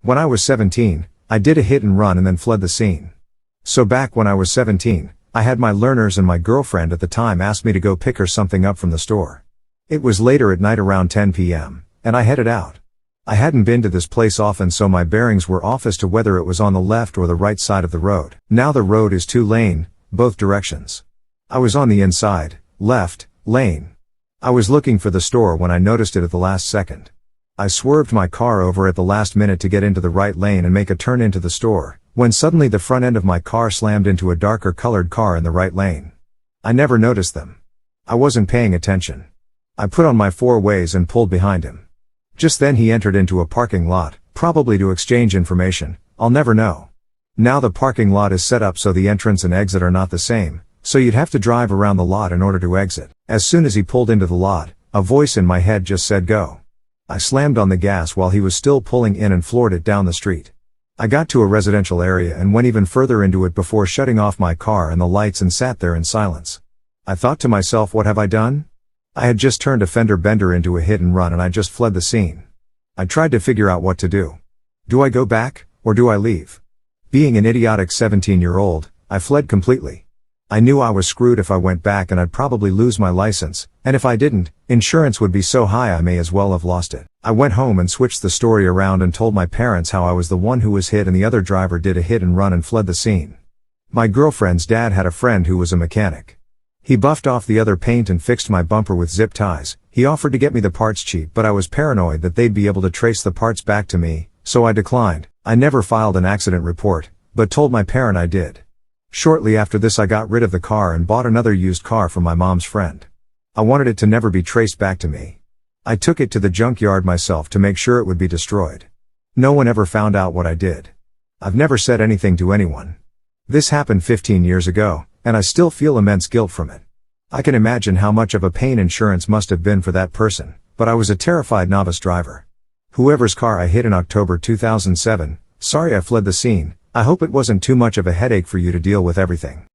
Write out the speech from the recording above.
When I was 17, I did a hit and run and then fled the scene. So back when I was 17, I had my learners and my girlfriend at the time ask me to go pick her something up from the store. It was later at night around 10 p.m., and I headed out. I hadn't been to this place often, so my bearings were off as to whether it was on the left or the right side of the road. Now the road is 2-lane, both directions. I was on the inside, left, lane. I was looking for the store when I noticed it at the last second. I swerved my car over at the last minute to get into the right lane and make a turn into the store, when suddenly the front end of my car slammed into a darker colored car in the right lane. I never noticed them. I wasn't paying attention. I put on my 4 ways and pulled behind him. Just then he entered into a parking lot, probably to exchange information, I'll never know. Now the parking lot is set up so the entrance and exit are not the same, so you'd have to drive around the lot in order to exit. As soon as he pulled into the lot, a voice in my head just said go. I slammed on the gas while he was still pulling in and floored it down the street. I got to a residential area and went even further into it before shutting off my car and the lights and sat there in silence. I thought to myself, what have I done? I had just turned a fender bender into a hit and run and I just fled the scene. I tried to figure out what to do. Do I go back, or do I leave? Being an idiotic 17-year-old, I fled completely. I knew I was screwed if I went back and I'd probably lose my license, and if I didn't, insurance would be so high I may as well have lost it. I went home and switched the story around and told my parents how I was the one who was hit and the other driver did a hit and run and fled the scene. My girlfriend's dad had a friend who was a mechanic. He buffed off the other paint and fixed my bumper with zip ties. He offered to get me the parts cheap, but I was paranoid that they'd be able to trace the parts back to me, so I declined. I never filed an accident report, but told my parent I did. Shortly after this I got rid of the car and bought another used car from my mom's friend. I wanted it to never be traced back to me. I took it to the junkyard myself to make sure it would be destroyed. No one ever found out what I did. I've never said anything to anyone. This happened 15 years ago, and I still feel immense guilt from it. I can imagine how much of a pain insurance must have been for that person, but I was a terrified novice driver. Whoever's car I hit in October 2007, sorry I fled the scene. I hope it wasn't too much of a headache for you to deal with everything.